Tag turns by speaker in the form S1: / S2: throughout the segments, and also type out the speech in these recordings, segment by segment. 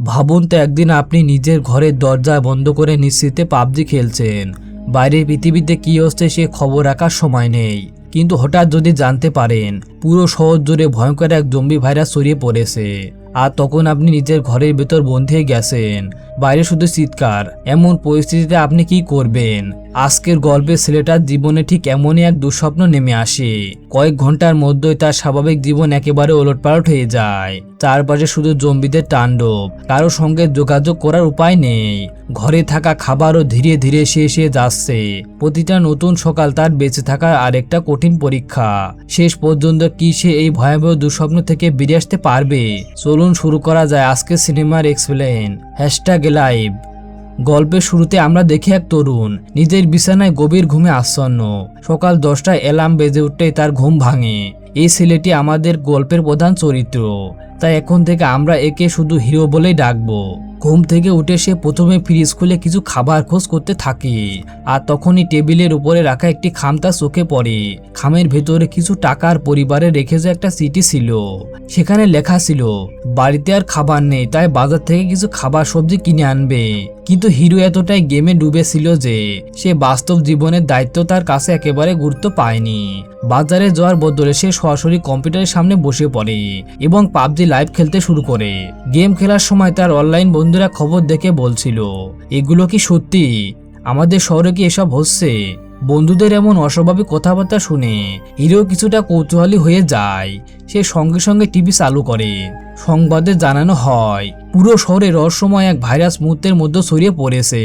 S1: ভাবুন তো একদিন আপনি নিজের ঘরের দরজা বন্ধ করে নিশ্চিন্তে পাবজি খেলছেন। বাইরের পৃথিবীতে কি হচ্ছে সে খবর রাখার সময় নেই। কিন্তু হঠাৎ যদি জানতে পারেন পুরো শহর জুড়ে ভয়ঙ্কর এক জম্বি ভাইরাস ছড়িয়ে পড়েছে, আর তখন আপনি নিজের ঘরের ভেতর বন্ধ হয়ে গেছেন, বাইরে শুধু চিৎকার, এমন পরিস্থিতিতে আপনি কি করবেন? আজকের গল্পের ছেলেটার জীবনে ঠিক এমনই এক দুঃস্বপ্ন নেমে আসে। কয়েক ঘন্টার মধ্যেই তার স্বাভাবিক জীবন একেবারে ওলটপালট হয়ে যায়। চারপাশে শুধু জম্বিদের তাণ্ডব, কারো সঙ্গে যোগাযোগ করার উপায় নেই। ঘরে থাকা খাবারও ধীরে ধীরে শেষ হয়ে যাচ্ছে। প্রতিটা নতুন সকাল তার বেঁচে থাকার আরেকটা কঠিন পরীক্ষা। শেষ পর্যন্ত কি সে এই ভয়াবহ দুঃস্বপ্ন থেকে বেরিয়ে আসতে পারবে? চলুন শুরু করা যায় আজকের সিনেমার এক্সপ্লেন #লাইভ। গল্পের শুরুতে আমরা দেখি এক তরুণ নিজের বিছানায় গভীর ঘুমে আচ্ছন্ন। সকাল 10টায় অ্যালার্ম বেজে উঠতেই তার ঘুম ভাঙে। এই ছেলেটি আমাদের গল্পের প্রধান চরিত্র, তাই এখন থেকে আমরা একে শুধু হিরো বলেই ডাকবো। ঘুম থেকে উঠে সে প্রথমে ফ্রিজ খুলে কিছু খাবার খোঁজ করতে থাকে, আর তখনই টেবিলের উপরে রাখা একটি খাম তার চোখে পড়ে। খামের ভেতরে কিছু টাকার পরিবারে রেখে যে একটা চিঠি ছিল। সেখানে লেখা ছিল বাড়িতে আর খাবার নেই, তাই বাজার থেকে কিছু খাবার সবজি কিনে আনবে। কিন্তু হিরো এতটাই গেমে ডুবেছিল যে সে বাস্তব জীবনের দায়িত্ব তার কাছে একেবারে গুরুত্ব পায়নি। বাজারে যাওয়ার বদলে সে সরাসরি কম্পিউটারের সামনে বসে পড়ে এবং পাবজি লাইভ খেলতে শুরু করে। গেম খেলার সময় তার অনলাইন বন্ধুরা খবর দেখে বলছিল, এগুলো কি সত্যি? আমাদের শহরে কি এসব হচ্ছে? বন্ধুদের এমন অস্বাভাবিক কথাবার্তা শুনে হিরো কিছুটা কৌতূহলী হয়ে যায়। সে সঙ্গে সঙ্গে টিভি চালু করে। সংবাদে জানানো হয় পুরো শহরে রহস্যময় এক ভাইরাস মুহূর্তের মধ্যে ছড়িয়ে পড়েছে।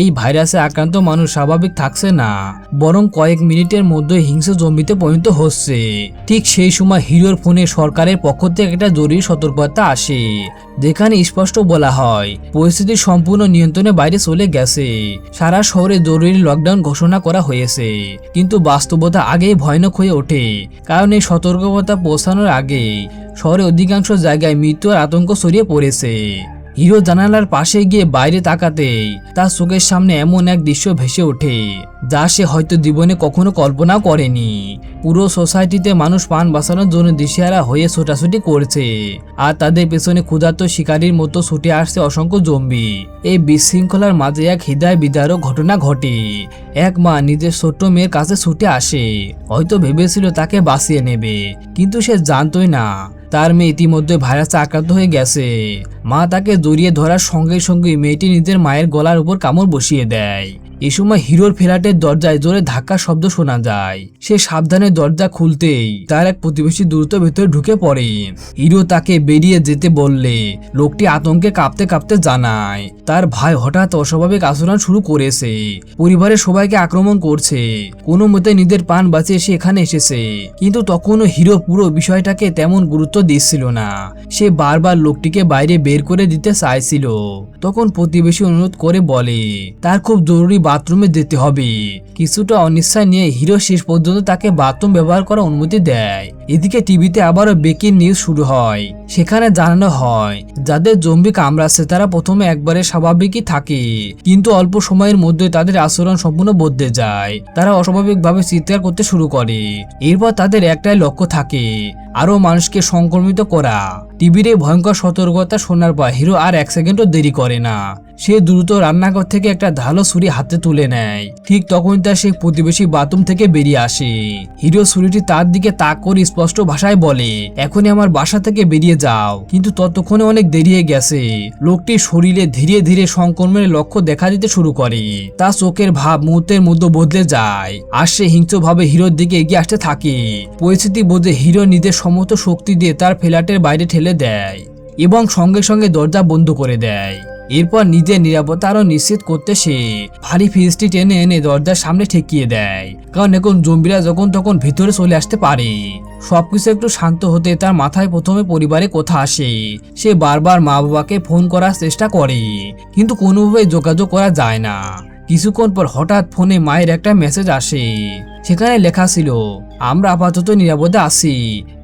S1: এই ভাইরাসে আক্রান্ত মানুষ স্বাভাবিক থাকছে না, বরং কয়েক মিনিটের মধ্যে হিংস্র জম্বিতে পরিণত হচ্ছে। ঠিক সেই সময় হিরোর ফোনে সরকারের পক্ষ থেকে একটা জরুরি সতর্কতা আসে, যেখানে স্পষ্ট বলা হয় পরিস্থিতি সম্পূর্ণ নিয়ন্ত্রণের বাইরে চলে গেছে। সারা শহরে জরুরি লকডাউন ঘোষণা করা হয়েছে। কিন্তু বাস্তবতা আগেই ভয়ানক হয়ে ওঠে, কারণ এই সতর্কতা পৌঁছানোর আগে শহরে অধিকাংশ জায়গায় মৃত্যুর আতঙ্ক ছড়িয়ে পড়েছে। হিরো জানালার পাশে গিয়ে বাইরে তাকাতেই তার চোখের সামনে এমন এক দৃশ্য ভেসে ওঠে যা সে হয়তো জীবনে কখনো কল্পনাও করেনি। পুরো সোসাইটিতে মানুষ প্রাণ বাঁচানোর জন্য দিশেহারা হয়ে ছোটাছুটি করছে, আর তাদের পেছনে ক্ষুধার্ত শিকারীর মতো ছুটে আসছে অসংখ্য জম্বি। এই বিশৃঙ্খলার মাঝে এক হৃদয় বিদারক ঘটনা ঘটে। এক মা নিজের ছোট্ট মেয়ের কাছে ছুটে আসে, হয়তো ভেবেছিল তাকে বাঁচিয়ে নেবে, কিন্তু সে জানতোই না তার মেয়ে ইতিমধ্যে ভাইরাসে আক্রান্ত হয়ে গেছে। মা তাকে জড়িয়ে ধরার সঙ্গে সঙ্গে মেয়েটি নিজের মায়ের গলার উপর কামড় বসিয়ে দেয়। এ সময় হিরোর ফ্ল্যাটের দরজায় জোরে ধাক্কার শব্দ শোনা যায়। সে সাবধানে দরজা খুলতেই তার এক প্রতিবেশী দ্রুত ভেতরে ঢুকে পড়ে। হিরো তাকে বেরিয়ে যেতে বললে লোকটি আতঙ্কে কাঁপতে কাঁপতে জানায় তার ভাই হঠাৎ অস্বাভাবিক আচরণ শুরু করেছে, পরিবারের সবাইকে আক্রমণ করছে। কোনো মতে নিজের প্রাণ বাঁচিয়ে সে এখানে এসেছে। কিন্তু তখনও হিরো পুরো বিষয়টাকে তেমন গুরুত্ব দিচ্ছিল না। সে বারবার লোকটিকে বাইরে বের করে দিতে চাইছিল। তখন প্রতিবেশী অনুরোধ করে বলে তার খুব জরুরি বাথরুমে যেতে হবে। কিছুটা অনিচ্ছা নিয়ে হিরো শেষ পর্যন্ত তাকে বাথরুম ব্যবহার করার অনুমতি দেয়। এদিকে টিভিতে আবারও ব্রেকিং নিউজ শুরু হয়। সেখানে জানানো হয় যাদের জম্বি কামড়াচ্ছে তারা প্রথমে একবারে স্বাভাবিকই থাকে, কিন্তু অল্প সময়ের মধ্যে তাদের আচরণ সম্পূর্ণ বদলে যায়। তারা অস্বাভাবিকভাবে চিৎকার করতে শুরু করে। এরপর তাদের একটাই লক্ষ্য থাকে, আরো মানুষকে সংক্রমিত করা। টিভির এই ভয়ঙ্কর সতর্কতা শোনার পর হিরো আর এক সেকেন্ডও দেরি করে না। সে দ্রুত রান্নাঘর থেকে একটা ধারালো ছুরি হাতে তুলে নেয়। ঠিক তখন তার সেই প্রতিবেশী বাথরুম থেকে বেরিয়ে আসে। হিরো ছুরিটি তার দিকে তাক করে স্পষ্ট ভাষায় বলে এখনই আমার বাসা থেকে বেরিয়ে যাও। কিন্তু ততক্ষণে অনেক দেরি হয়ে গেছে। লোকটির শরীরে ধীরে ধীরে সংক্রমণের লক্ষ্য দেখা দিতে শুরু করে। তার চোখের ভাব মুহূর্তের মধ্যে বদলে যায়, আর সে হিংস্রভাবে হিরোর দিকে এগিয়ে আসতে থাকে। পরিস্থিতি বুঝে হিরো নিজের সমস্ত শক্তি দিয়ে তার ফ্ল্যাটের বাইরে ঠেলে দেয় এবং সঙ্গে সঙ্গে দরজা বন্ধ করে দেয়। এরপর নিজের নিরাপত্তা আরো নিশ্চিত করতে সে ভারী ফ্রিজটি টেনে এনে দরজার সামনে ঠেকিয়ে দেয়, কারণ এখন জম্বিরা যখন তখন ভিতরে চলে আসতে পারে। সবকিছু একটু শান্ত হতে তার মাথায় প্রথমে পরিবারের কথা আসে। সে বারবার মা বাবাকে ফোন করার চেষ্টা করে, কিন্তু কোনোভাবে যোগাযোগ করা যায় না। কিছুক্ষণ পর হঠাৎ ফোনে মায়ের একটা মেসেজ আসে। সেখানে লেখা ছিল আমরা আপাতত নিরাপদে আছি,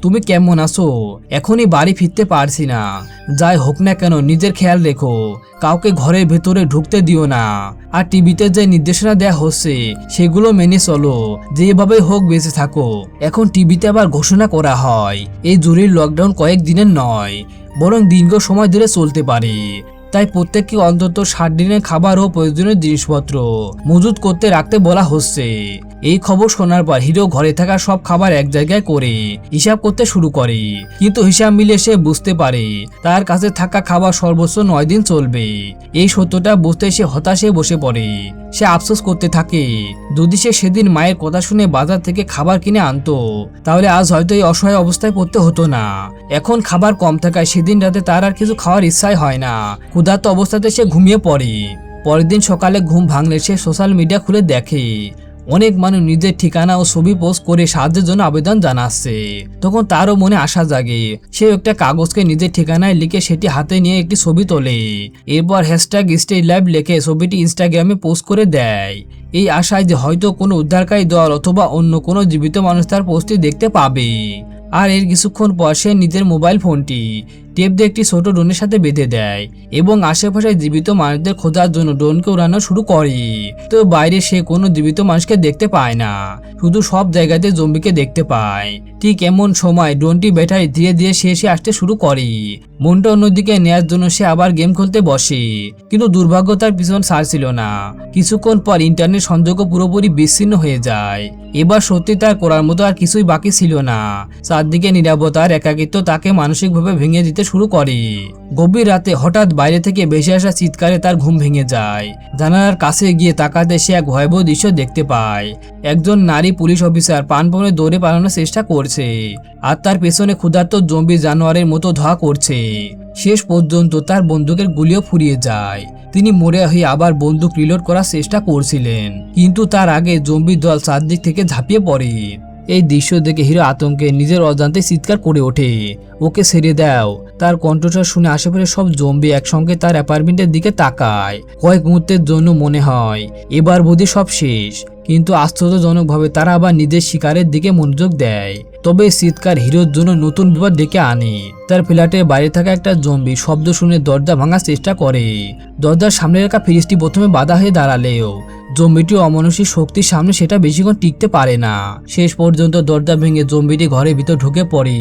S1: তুমি কেমন আছো? এখনই বাড়ি ফিরতে পারছি না, যাই হোক না কেন নিজের খেয়াল রেখো, কাউকে ঘরের ভেতরে ঢুকতে দিও না, আর টিভিতে যে নির্দেশনা দেয়া হচ্ছে সেগুলো মেনে চলো, যেভাবে হোক বেঁচে থাকো। এখন টিভিতে আবার ঘোষণা করা হয় এই জরুরি লকডাউন কয়েক দিনের নয়, বরং দীর্ঘ সময় ধরে চলতে পারে। তাই প্রত্যেককে অন্তত 60 দিনের খাবার ও প্রয়োজনীয় জিনিসপত্র মজুত করতে রাখতে বলা হচ্ছে। এই খবর শোনার পর হিরো ঘরে থাকা সব খাবার এক জায়গায় করে হিসাব করতে শুরু করে, কিন্তু হিসাব মিলিয়ে সে বুঝতে পারে তার কাছে থাকা খাবার সর্বোচ্চ 9 দিন চলবে। এই সত্যটা বুঝতে সে হতাশে বসে পড়ে। সে আফসোস করতে থাকে, যদি সে সেদিন মায়ের কথা শুনে বাজার থেকে খাবার কিনে আনতো তাহলে আজ হয়তো এই অসহায় অবস্থায় পড়তে হতো না। এখন খাবার কম থাকায় সেদিন রাতে তার আর কিছু খাওয়ার ইচ্ছাই হয় না। ক্ষুধার্ত অবস্থাতে সে ঘুমিয়ে পড়ে। পরের দিন সকালে ঘুম ভাঙলে সে সোশ্যাল মিডিয়া খুলে দেখে অনেক মানুষ নিজের ঠিকানা ও ছবি পোস্ট করে সাহায্যের জন্য আবেদন জানাচ্ছে। তখন তারও মনে আশা জাগে। সে একটা কাগজকে নিজের ঠিকানায় লিখে সেটি হাতে নিয়ে একটি ছবি তোলে। এরপর #StayLive লিখে ছবিটি ইনস্টাগ্রামে পোস্ট করে দেয়, এই আশায় যে হয়তো কোনো উদ্ধারকারী দল অথবা অন্য কোনো জীবিত মানুষ তার পোস্টটি দেখতে পাবে। আর এর কিছুক্ষণ পর সে নিজের মোবাইল ফোনটি টেপ দিয়ে একটি ছোট ড্রোনের সাথে বেঁধে দেয় এবং আশেপাশে জীবিত মানুষদের খোঁজার জন্য ড্রোনকে উড়ানো শুরু করে। তো বাইরে সে কোনো জীবিত মানুষকে দেখতে পায় না, শুধু সব জায়গাতে জম্বিকে দেখতে পায়। ঠিক এমন সময় ড্রোনটি ব্যাটারি ধীরে ধীরে শেষে আসতে শুরু করে। মনটা অন্যদিকে নেয়ার জন্য সে আবার গেম খেলতে বসে, কিন্তু দুর্ভাগ্য তার পিছন ছাড়ছিল না। কিছুক্ষণ পর ইন্টারনেট সংযোগ পুরোপুরি বিচ্ছিন্ন হয়ে যায়। এবার সত্যি তার করার মতো আর কিছুই বাকি ছিল না। চারদিকে নীরবতার একাকিত্ব তাকে মানসিকভাবে ভেঙে দিতে শুরু করে। গভীর রাতে হঠাৎ বাইরে থেকে ভেসে আসা চিৎকারে তার ঘুম ভেঙে যায়। জানালার কাছে গিয়ে তাকাতে সে এক ভয়াবহ দৃশ্য দেখতে পায়। একজন নারী পুলিশ অফিসার প্রাণপণে দৌড়ে পালানোর চেষ্টা করছে, আর তার পেছনে ক্ষুধার্ত জম্বি জানোয়ারের মতো ধোঁয়া করছে। শেষ পর্যন্ত তার বন্দুকের গুলিও ফুরিয়ে যায়। তিনি মরে হয়ে আবার বন্দুক রিলোড করার চেষ্টা করছিলেন, কিন্তু তার আগে জম্বি দল চারদিক থেকে ঝাঁপিয়ে পড়ে। এই দৃশ্য দেখে হিরো আতঙ্কে নিজের অজান্তে চিৎকার করে ওঠে, ওকে ছেড়ে দাও। তার কণ্ঠস্বর শুনে আশেপাশে সব জম্বি একসঙ্গে তার অ্যাপার্টমেন্টের দিকে তাকায়। কয়েক মুহূর্তের জন্য মনে হয় এবার বোধহয় সব শেষ, কিন্তু আশ্চর্যজনকভাবে তারা আবার নিজের শিকারের দিকে মনোযোগ দেয়। তবে চিৎকার হিরোর জন্য নতুন বিপদ ডেকে আনে। তার ফ্ল্যাটের বাইরে থাকা একটা জম্বি শব্দ শুনে দরজা ভাঙার চেষ্টা করে। দরজার সামনে রাখা ফ্রিজটি প্রথমে বাধা হয়ে দাঁড়ালেও জম্বিটি অমানুষিক শক্তির সামনে সেটা বেশিক্ষণ টিকতে পারে না। শেষ পর্যন্ত দরজা ভেঙে জম্বিটি ঘরের ভিতর ঢুকে পড়ে।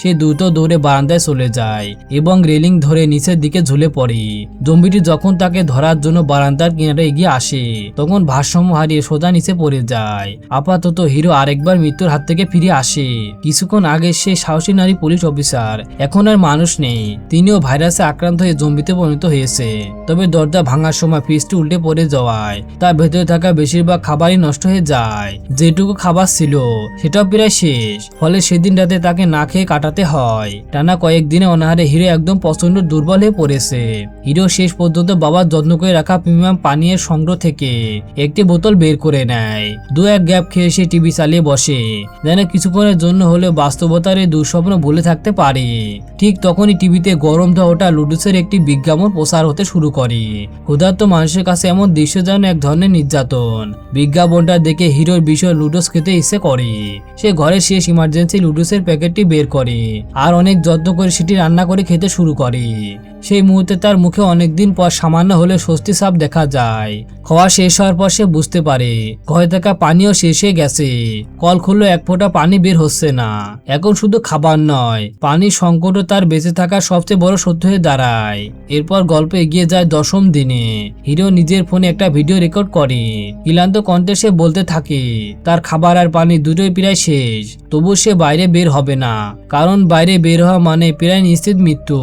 S1: সে দ্রুত দৌড়ে বারান্দায় চলে যায় এবং রেলিং ধরে নিচের দিকে ঝুলে পড়ে। জম্বিটি যখন তাকে ধরার জন্য বারান্দার কিনারে এগিয়ে আসে তখন ভারসাম্য হারিয়ে সোজা নিচে পড়ে যায়। আপাতত হিরো আরেকবার মৃত্যুর হাত থেকে ফিরে আসে। কিছুক্ষণ আগে সে সাহসী নারী পুলিশ অফিসার এখন আর মানুষ নেই, তিনিও ভাইরাসে আক্রান্ত হয়ে জম্বিতে পরিণত হয়েছে। তবে দরজা ভাঙার সময় ফ্রিজটি উল্টে পড়ে যাওয়ায় তার ভেতরে থাকা বেশিরভাগ খাবারই নষ্ট হয়ে যায়। যেটুকু খাবার ছিল সেটাও প্রায় শেষ, ফলে সেদিন রাতে তাকে না খেয়ে কাটাতে হয়। টানা কয়েকদিনে অনাহারে হিরো একদম প্রচন্ড দুর্বল হয়ে পড়েছে। হিরো শেষ পর্যন্ত বাবার যত্ন করে রাখা প্রিমিয়াম পানীয়ের সংগ্রহ থেকে একটি বোতল বের করে নেয়। দু এক গ্যাপ খেয়ে সে টিভি চালিয়ে বসে, যেন কিছুক্ষণের জন্য হলেও বাস্তবতার এই দুঃস্বপ্ন ভুলে থাকতে পারে। ঠিক তখনই টিভিতে গরম ধোয়া ওঠা লুডুসের একটি বিজ্ঞাপন প্রচার হতে শুরু করে। ক্ষুধার্ত মানুষের কাছে এমন দৃশ্য যেন এক ধরনের নির্যাতন। বিজ্ঞাপনটা দেখে হিরোর বিষয় লুডুস খেতে ইচ্ছে করে। সে ঘরের শেষ ইমার্জেন্সি লুডুসের প্যাকেটটি বের করে আর অনেক যত্ন করে সেটি রান্না করে খেতে শুরু করে। সেই মুহূর্তে তার মুখে অনেকদিন পর সামান্য হলে স্বস্তি ছাপ দেখা যায়। খাওয়া শেষ হওয়ার পর সে বুঝতে পারে ঘরে থাকা পানিও শেষ হয়ে গেছে। কল খুললো, এক ফোঁটা পানি বের হচ্ছে না। এখন শুধু খাবার নয়, পানির সংকটও তার বেঁচে থাকার সবচেয়ে বড় সত্য হয়ে দাঁড়ায়। এরপর গল্প এগিয়ে যায় 10ম দিনে। হিরো নিজের ফোনে একটা ভিডিও রেকর্ড করে। ক্লান্ত কণ্ঠে সে বলতে থাকে তার খাবার আর পানি দুটোই প্রায় শেষ, তবু সে বাইরে বের হবে না, কারণ বাইরে বের হওয়া মানে প্রায় নিশ্চিত মৃত্যু।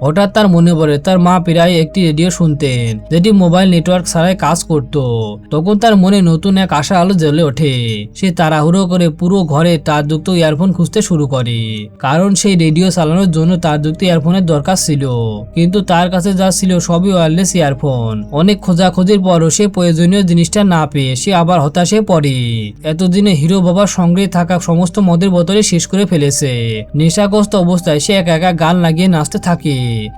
S1: হঠাৎ তার মনে পড়ে তার মা প্রায় একটি রেডিও শুনতেন যেটি মোবাইল নেটওয়ার্ক ছাড়াই কাজ করত। তখন তার মনে নতুন এক আশার আলো জ্বলে ওঠে। সে তাড়াহুড়ো করে পুরো ঘরে তারযুক্ত ইয়ারফোন খুঁজতে শুরু করে, কারণ সেই রেডিও চালানোর জন্য তারযুক্ত ইয়ারফোনের দরকার ছিল। কিন্তু তার কাছে যা ছিল সবই ওয়্যারলেস ইয়ারফোন। অনেক খোঁজাখুঁজির পরও সে প্রয়োজনীয় জিনিসটা না পেয়ে সে আবার হতাশে পড়ে। এতদিনে হিরো বাবার সঙ্গে থাকা সমস্ত মদের বোতলে শেষ করে ফেলেছে। নেশাগ্রস্ত অবস্থায় সে একা একা গান লাগিয়ে নাচতে থাকে,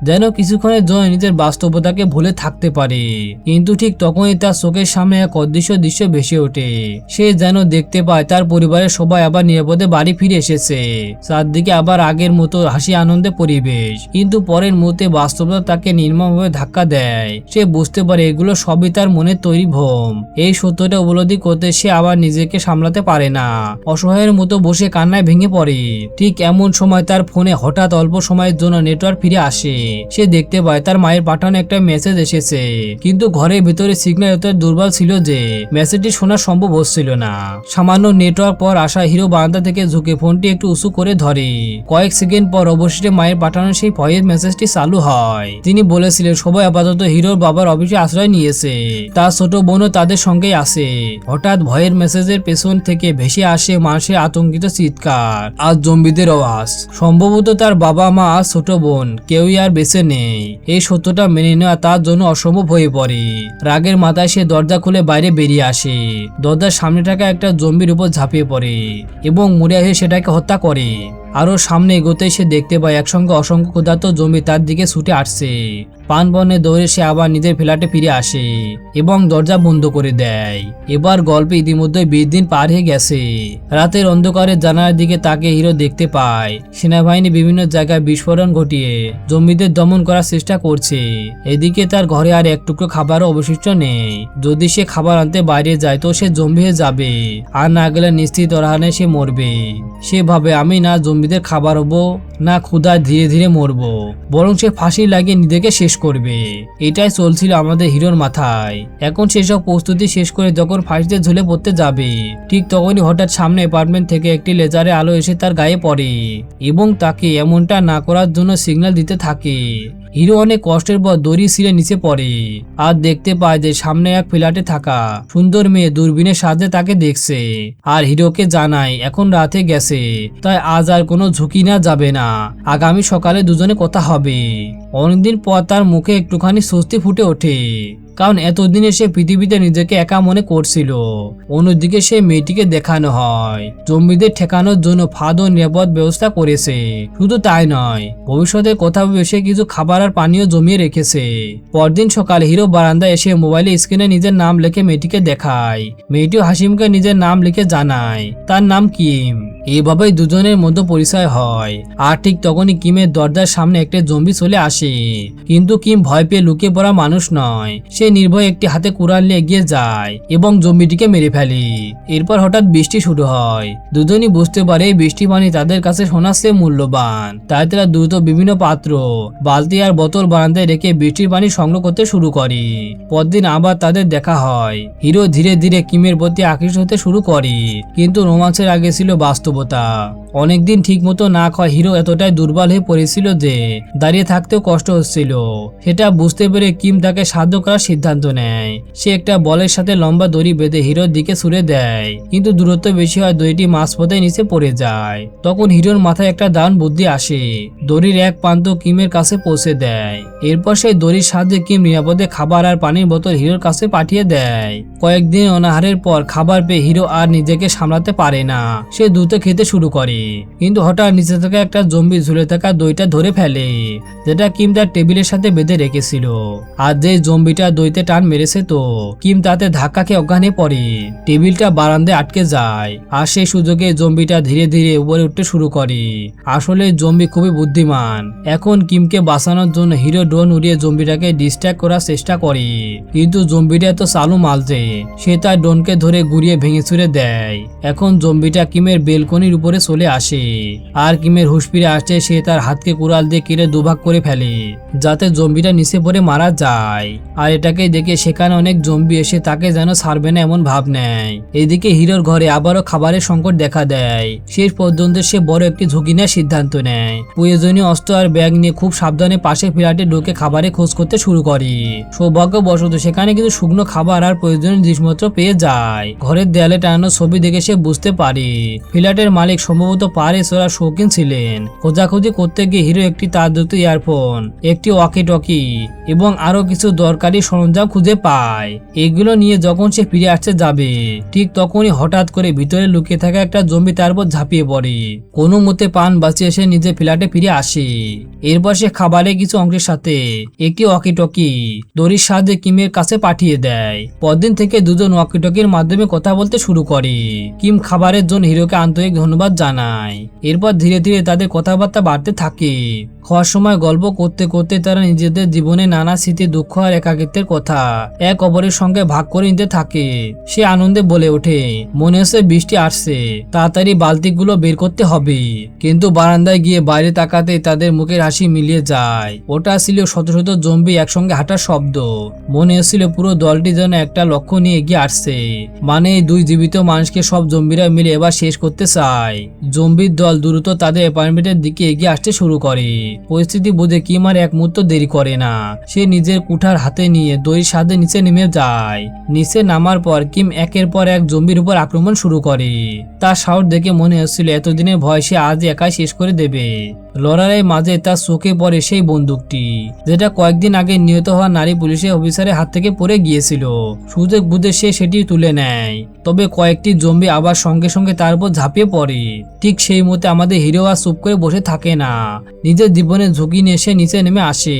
S1: যেন কিছুক্ষণের জন্য নিজের বাস্তবতাকে ভুলে থাকতে পারে। কিন্তু ঠিক তখনই তার চোখের সামনে এক অদৃশ্য দৃশ্য ভেসে ওঠে। সে যেন দেখতে পায় তার পরিবারের সবাই আবার নিরাপদে বাড়ি ফিরে এসেছে। চারদিকে আবার আগের মতো হাসি আনন্দে পরিবেশ, কিন্তু পরের মুহূর্তে বাস্তবতা তাকে নির্মমভাবে ধাক্কা দেয়। সে বুঝতে পারে এগুলো সবই তার মনের তৈরি ভ্রম। এই সত্যটা উপলব্ধি করতে সে আবার নিজেকে সামলাতে পারে না, অসহায়ের মতো বসে কান্নায় ভেঙে পড়ে। ঠিক এমন সময় তার ফোনে হঠাৎ অল্প সময়ের জন্য নেটওয়ার্ক ফিরে আসে। সে দেখতে পায় তার মায়ের পাঠানো একটা মেসেজ এসেছে, কিন্তু ঘরের ভিতরে সিগন্যাল এত দুর্বল ছিল যে মেসেজটি শোনা সম্ভব হচ্ছিল না। সামান্য নেটওয়ার্ক পর আসা হিরো বারান্দা থেকে ঝুঁকে ফোনটি একটু উঁচু করে ধরে। কয়েক সেকেন্ড পর অবশেষে মায়ের পাঠানো সেই ভয়ের মেসেজটি চালু হয়। তিনি বলেছিলেন সবাই আপাতত হিরোর বাবার অফিসে আশ্রয় নিয়েছে, তার ছোট বোনও তাদের সঙ্গেই আছে। হঠাৎ ভয়ের মেসেজের পেছন থেকে ভেসে আসে মানুষের আতঙ্কিত চিৎকার আর জম্বিদের আওয়াজ। সম্ভবত তার বাবা মা আর ছোট বোন কেউই আর বেঁচে নেই। এই সত্যটা মেনে নেওয়া তার জন্য অসম্ভব হয়ে পড়ে। রাগের মাথায় সে দরজা খুলে বাইরে বেরিয়ে আসে। দরজার সামনে থাকা একটা জম্বির উপর ঝাঁপিয়ে পড়ে এবং মরে হয়ে সেটাকে হত্যা করে। আরো সামনে এগোতে সে দেখতে পায় একসঙ্গে অসংখ্য ক্ষুধার্ত জম্বি তার দিকে ছুটে আসছে। প্রাণপণে দৌড়ে সে আবার নিজের ফ্ল্যাটে ফিরে আসে এবং দরজা বন্ধ করে দেয়। এবার গল্পে ইতিমধ্যে 20 দিন পার হয়ে গেছে। রাতের অন্ধকারে জানালার দিকে তাকে হিরো দেখতে পায় সেনাবাহিনী বিভিন্ন জায়গায় বিস্ফোরণ ঘটিয়ে জম্বিদের দমন করার চেষ্টা করছে। এদিকে তার ঘরে আর এক টুকরো খাবারও অবশিষ্ট নেই। যদি সে খাবার আনতে বাইরে যায় তো সে জম্বি হয়ে যাবে, আর না গেলে নিশ্চিত অরহানে সে মরবে। সে ভাবে আমি না জম্বিদের খাবার হবো, না ক্ষুধায় ধীরে ধীরে মরবো, বরং সে ফাঁসি লাগিয়ে নিজেকে শেষ করবে। এটাই চলছিল আমাদের হিরোর মাথায়। এখন সেসব প্রস্তুতি শেষ করে যখন ফাঁসিতে ঝুলে পড়তে যাবে, ঠিক তখনই হঠাৎ সামনে অ্যাপার্টমেন্ট থেকে একটি লেজারের আলো এসে তার গায়ে পড়ে এবং তাকে এমনটা না করার জন্য সিগন্যাল দিতে থাকে। হিরো অনেক কষ্টের পর দড়ি ছিঁড়ে নিচে পড়ে আর দেখতে পায় যে সামনে এক ফ্ল্যাটে থাকা সুন্দর মেয়ে দূরবীনের সাহায্যে তাকে দেখছে আর হিরোকে জানায় এখন রাতে গেছে, তাই আজ আর কোনো ঝুঁকি না যাবে না, আগামী সকালে দুজনে কথা হবে। অনেকদিন পর তার মুখে একটুখানি স্বস্তি ফুটে ওঠে, কারণ এতদিনে সে পৃথিবীতে নিজেকে একা মনে করছিল। অন্যদিকে সে মেয়েটিকে দেখানো হয় জম্বিদের ঠেকানোর জন্য ফাঁদ ও নিরাপদ ব্যবস্থা করেছে। শুধু তাই নয়, ভবিষ্যতের কথা ভেবে সে কিছু খাবার আর পানীয় জমিয়ে রেখেছে। পরদিন সকালে হিরো বারান্দায় এসে মোবাইলে স্ক্রিনে নিজের নাম লিখে মেয়েটিকে দেখায়। মেয়েটিও হাসিমুখে নিজের নাম লিখে জানায় তার নাম কিম। এইভাবেই দুজনের মধ্যে পরিচয় হয়। আর ঠিক তখনই কিমের দরজার সামনে একটা জম্বি চলে আসে, কিন্তু কিম ভয় পেয়ে লুকিয়ে পড়া মানুষ নয়। সে নির্ভয় একটি হাতে কুড়াল নিয়ে এগিয়ে যায় এবং জম্বিটিকে মেরে ফেলে। এরপর হঠাৎ বৃষ্টি শুরু হয়। দুজনই বুঝতে পারে এই বৃষ্টি পানি তাদের কাছে সোনার চেয়ে মূল্যবান, তাই তারা দ্রুত বিভিন্ন পাত্র, বালতি আর বোতল বারান্দায় রেখে বৃষ্টির পানি সংগ্রহ করতে শুরু করে। পরদিন আবার তাদের দেখা হয়। হিরো ধীরে ধীরে কিমের প্রতি আকৃষ্ট হতে শুরু করে, কিন্তু রোমাঞ্চের আগে ছিল বাস্তবতা। অনেকদিন ঠিক মতো না খাওয়া হিরো এতটাই দুর্বল হয়ে পড়েছিল যে দাঁড়িয়ে থাকতেও কষ্ট হচ্ছিল। সেটা বুঝতে পেরে কিম তাকে সাহায্য করার সিদ্ধান্ত নেয়। সে একটা বলের সাথে লম্বা দড়ি বেঁধে হিরোর দিকে ছুড়ে দেয়, কিন্তু দূরত্ব বেশি হয় দড়িটি মাঝপথে নিচে পড়ে যায়। তখন হিরোর মাথায় একটা দারুণ বুদ্ধি আসে। দড়ির এক প্রান্ত কিমের কাছে পৌঁছে দেয়। এরপর সেই দড়ির সাহায্যে কিম নিরাপদে খাবার আর পানির বোতল হিরোর কাছে পাঠিয়ে দেয়। কয়েকদিন অনাহারের পর খাবার পেয়ে হিরো আর নিজেকে সামলাতে পারে না। সে দ্রুত খেতে শুরু করে, কিন্তু হঠাৎ নিচে থেকে একটা জম্বি ঝুলে থাকা দইটা ধরে ফেলে, যেটা কিম তার টেবিলের সাথে বেঁধে রেখেছিল। আর যে জম্বিটা দইতে টান মেরেছে তো কিম তাতে ধাক্কা খেয়ে অজ্ঞান হয়ে পড়ে। টেবিলটা বারান্দায় আটকে যায় আর সেই সুযোগে জম্বিটা ধীরে ধীরে উপরে উঠতে শুরু করে। আসলে জম্বি খুবই বুদ্ধিমান। এখন কিমকে বাঁচানোর জন্য হিরো ড্রোন উড়িয়ে জম্বিটাকে ডিস্ট্র্যাক্ট করার চেষ্টা করে, কিন্তু জম্বিটা তো চালু মাল যে সে তার ড্রোনকে ধরে ঘুরিয়ে ভেঙে চুরে দেয়। এখন জম্বিটা কিমের বেলকনির উপরে চলে আসে আর কিমের হুঁশ ফিরে আসছে। সে তার হাতকে কুড়াল দিয়ে কেটে দুভাগ করে ফেলে যাতে জম্বিটা নিচে পড়ে মারা যায়। আর এটাকে দেখে সেখানে অনেক জম্বি এসে তাকে যেন ছাড়বে না এমন ভাব নেয়। এদিকে হিরোর ঘরে আবারও খাবারের সংকট দেখা দেয়। শেষ পর্যন্ত সে বড় একটি ঝুঁকি নেওয়ার সিদ্ধান্ত নেয়। প্রয়োজনীয় অস্ত্র আর ব্যাগ নিয়ে খুব সাবধানে পাশে ফ্ল্যাটে ঢুকে খাবারের খোঁজ করতে শুরু করে। সৌভাগ্যবশত সেখানে কিন্তু শুকনো খাবার আর প্রয়োজনীয় জিনিসপত্র পেয়ে যায়। ঘরের দেয়ালে টানানো ছবি দেখে সে বুঝতে পারে ফ্ল্যাটের মালিক সম্ভবত পাহাড়ে চড়ার শৌখিন ছিলেন। খোঁজাখুঁজি করতে গিয়ে হিরো একটি তারযুক্ত ইয়ারফোন, একটি ওয়াকি টকি এবং আরো কিছু দরকারি সরঞ্জাম সরঞ্জাম খুঁজে পায়। এগুলো নিয়ে যখন সে ফিরে আসতে যাবে ঠিক তখনই হঠাৎ করে ভিতরে লুকিয়ে থাকা একটা জম্বি তার উপর ঝাঁপিয়ে পড়ে। কোনো মতে প্রাণ বাঁচিয়ে সে নিজের ফ্ল্যাটে ফিরে আসে। এরপর সে খাবারের কিছু অংশের সাথে একটি ওয়াকিটকি দড়ির সাহায্যে কিমের কাছে পাঠিয়ে দেয়। পরদিন থেকে দুজন ওয়াকিটকির মাধ্যমে কথা বলতে শুরু করে। কিম খাবারের জন্য হিরোকে আন্তরিক ধন্যবাদ জানায়। এরপর ধীরে ধীরে তাদের কথাবার্তা বাড়তে থাকে। খাওয়ার সময় গল্প করতে করতে তারা নিজেদের জীবনে নানা স্মৃতি, দুঃখ আর একাকিত্বের কথা এক অপরের সঙ্গে ভাগ করে নিতে থাকে। সে আনন্দে বলে ওঠে, মনে হচ্ছে বৃষ্টি আসছে, তাড়াতাড়ি বালতিগুলো বের করতে হবে। কিন্তু বারান্দায় গিয়ে বাইরে তাকাতে তাদের মুখের হাসি মিলিয়ে যায়। ওটা ছিল শত শত জম্বি একসঙ্গে হাঁটার শব্দ। মনে হচ্ছিল পুরো দলটি যেন একটা লক্ষ্য নিয়ে এগিয়ে আসছে। মানে এই দুই জীবিত মানুষকে সব জম্বিরা মিলে এবার শেষ করতে চায়। জম্বির দল দ্রুত তাদের অ্যাপার্টমেন্টের দিকে এগিয়ে আসতে শুরু করে। পরিস্থিতি বুঝে কিম আর এক মুহূর্ত দেরি করে না। সে নিজের কুঠার হাতে নিয়ে দড়ির সাথে নিচে নেমে যায়। নিচে নামার পর কিম একের পর এক জম্বির উপর আক্রমণ শুরু করে। তার সাহস দেখে মনে হচ্ছিল এতদিনের ভয় সে আজ একাই শেষ করে দেবে। লড়াইয়ের মাঝে তার চোখে পড়ে সেই বন্দুকটি, যেটা কয়েকদিন আগে নিহত হওয়া নারী পুলিশের অফিসারের হাত থেকে পড়ে গিয়েছিল। সুযোগ বুঝে সে সেটি তুলে নেয়। তবে কয়েকটি জম্বি আবার সঙ্গে সঙ্গে তার উপর ঝাঁপিয়ে পড়ে। ঠিক সেই মুহূর্তে আমাদের হিরো আর চুপ করে বসে থাকে না। নিজের জীবনের ঝুঁকি নিয়ে সে নিচে নেমে আসে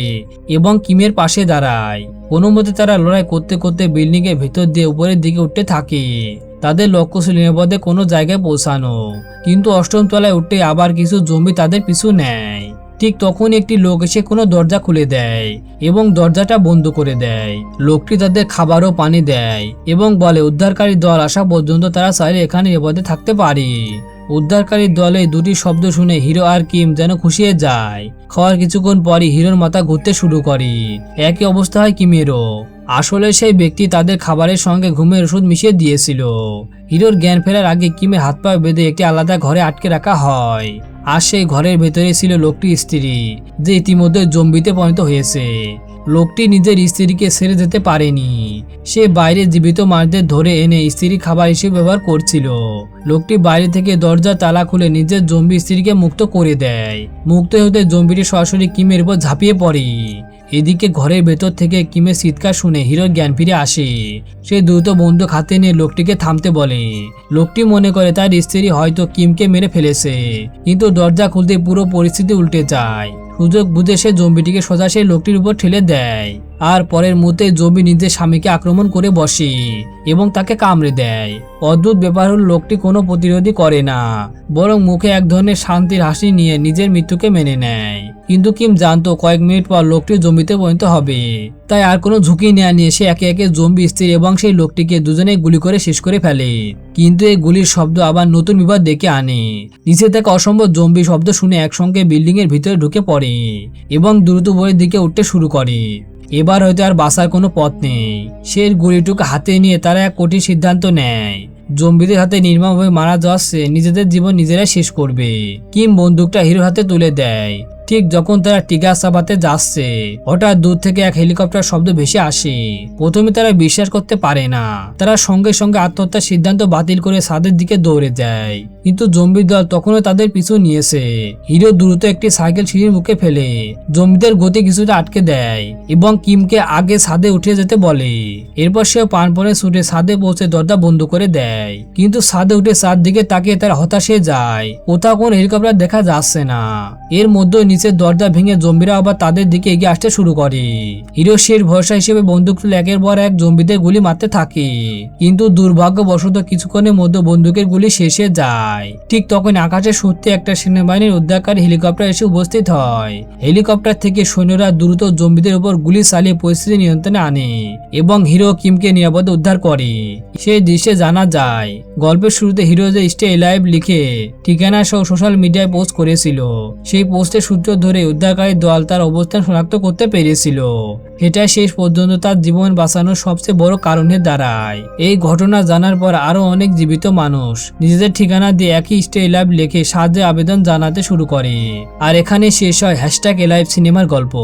S1: এবং কিমের পাশে দাঁড়ায়। কোনো মতে তারা লড়াই করতে করতে বিল্ডিং এর ভেতর দিয়ে উপরের দিকে উঠতে থাকে। তাদের লক্ষ্য ছিল নিরাপদে কোনো জায়গায় পৌঁছানো। কিন্তু অষ্টম তলায় উঠতে আবার কিছু জম্বি তাদের পিছু নেয়। ঠিক তখন একটি লোক এসে কোনো দরজা খুলে দেয় এবং দরজাটা বন্ধ করে দেয়। লোকটি তাদের খাবার ও পানি দেয় এবং বলে উদ্ধারকারী দল আসা পর্যন্ত তারা চাইলে এখানে নিরাপদে থাকতে পারে। উদ্ধারকারী দলে দুটি শব্দ শুনে হিরো আর কিম যেন খুশি হয়ে যায়। খাওয়ার কিছুক্ষণ পরই হিরোর মাথা ঘুরতে শুরু করে। একই অবস্থা হয় কিমেরও। আসলে সেই ব্যক্তি তাদের খাবারের সঙ্গে ঘুমের ওষুধ মিশিয়ে দিয়েছিল। হিরোর জ্ঞান ফেরার আগে কিমের হাত পা বেঁধে একটি আলাদা ঘরে আটকে রাখা হয়। আর সেই ঘরের ভেতরে ছিল লোকটির স্ত্রী, যে ইতিমধ্যে জম্বিতে পরিণত হয়েছে। লোকটি নিজের স্ত্রীকে ছেড়ে যেতে পারেনি। সে বাইরে জীবিত মানুষদের ধরে এনে স্ত্রী খাবার হিসেবে ব্যবহার করছিল। লোকটি বাইরে থেকে দরজা তালা খুলে নিজের জম্বি স্ত্রীকে মুক্ত করে দেয়। মুক্ত হতে জম্বিটি সরাসরি কিমের উপর ঝাঁপিয়ে পড়ে। এদিকে ঘরের ভেতর থেকে কিমের চিৎকার শুনে হিরোর জ্ঞান ফিরে আসে। সে দ্রুত বন্দুক হাতে নিয়ে লোকটিকে থামতে বলে। লোকটি মনে করে তার স্ত্রী হয়তো কিমকে মেরে ফেলেছে, কিন্তু দরজা খুলতে পুরো পরিস্থিতি উল্টে যায়। সুযোগ বুঝে সে জম্বিটিকে সোজা সেই লোকটির উপর ঠেলে দেয়। আর পরের মুহূর্তে জম্বি নিজের স্বামীকে আক্রমণ করে বসে এবং তাকে কামড়ে দেয়। অদ্ভুত ব্যাপার হল লোকটি কোনো প্রতিরোধই করে না, বরং মুখে এক ধরনের শান্তির হাসি নিয়ে নিজের মৃত্যুকে মেনে নেয়। কিন্তু কিম জানতো কয়েক মিনিট পর লোকটি জম্বিতে পরিণত হবে। তাই আর কোনো ঝুঁকি নেওয়া নিয়ে সে একে একে জম্বি স্ত্রী এবং সেই লোকটিকে দুজনেই গুলি করে শেষ করে ফেলে। কিন্তু এই গুলির শব্দ আবার নতুন বিপদ ডেকে আনে। নিচে থেকে অসম্ভব জম্বি শব্দ শুনে একসঙ্গে বিল্ডিং এর ভিতরে ঢুকে পড়ে এবং দ্রুত বইয়ের দিকে উঠতে শুরু করে। এবার হয়তো আর বাঁচার কোনো পথ নেই। সে গুলিটুকু হাতে নিয়ে তারা এক কঠিন সিদ্ধান্ত নেয়। জম্বিদের হাতে নির্মমভাবে মারা যাচ্ছে নিজেদের জীবন নিজেরাই শেষ করবে। কিম বন্দুকটা হিরোর হাতে তুলে দেয়। ঠিক যখন তারা টিকা চাপাতে যাচ্ছে, হঠাৎ দূর থেকে এক হেলিকপ্টার শব্দ ভেসে আসে। প্রথমে তারা বিশ্বাস করতে পারে না। তারা সঙ্গে সঙ্গে আত্মহত্যার সিদ্ধান্ত বাতিল করে ছাদের দিকে দৌড়ে যায়। কিন্তু জম্বির দল তখনও তাদের পিছু নিয়েছে। হিরো দ্রুত একটি সাইকেল সিঁড়ির মুখে ফেলে জম্বিদের গতি কিছুটা আটকে দেয় এবং কিমকে আগে ছাদে উঠে যেতে বলে। এরপর সে প্রাণপণে ছুটে ছাদে পৌঁছে দরজা বন্ধ করে দেয়। কিন্তু ছাদে উঠে চারদিকে তাকিয়ে তারা হতাশে যায়। কোথাও কোন হেলিকপ্টার দেখা যাচ্ছে না। এর মধ্যে নিচের দরজা ভেঙে জম্বিরা আবার তাদের দিকে এগিয়ে আসতে শুরু করে। হিরো শেষ ভরসা হিসেবে বন্দুক তুলে একের পর এক জম্বিদের গুলি মারতে থাকে। কিন্তু দুর্ভাগ্যবশত কিছুক্ষণের মধ্যে বন্দুকের গুলি শেষ হয়ে যায়। ঠিক তখন আকাশে সত্যি একটা সেনাবাহিনীর উদ্ধারকারী হেলিকপ্টার এসে উপস্থিত হয়। হেলিকপ্টার থেকে সৈন্যরা দ্রুত জম্বিদের উপর গুলি চালিয়ে পরিস্থিতি নিয়ন্ত্রণে আনে এবং হিরো কিমকে নিরাপদে উদ্ধার করে। সেই দৃশ্যে জানা যায় গল্পের শুরুতে হিরো যে স্টে এলাইভ লিখে ঠিকানা সহ সোশ্যাল মিডিয়ায় পোস্ট করেছিল, সেই পোস্টের সূত্র ধরে উদ্ধারকারী দল তার অবস্থান শনাক্ত করতে পেরেছিল। এটা শেষ পর্যন্ত তার জীবন বাঁচানোর সবচেয়ে বড় কারণ হয়ে দাঁড়ায়। এই ঘটনা জানার পর আরো অনেক জীবিত মানুষ নিজেদের ঠিকানা দিয়ে একই স্টে এলাইভ লিখে সাহায্যের আবেদন জানাতে শুরু করে। আর এখানে শেষ হয় #এলাইভ সিনেমার গল্প।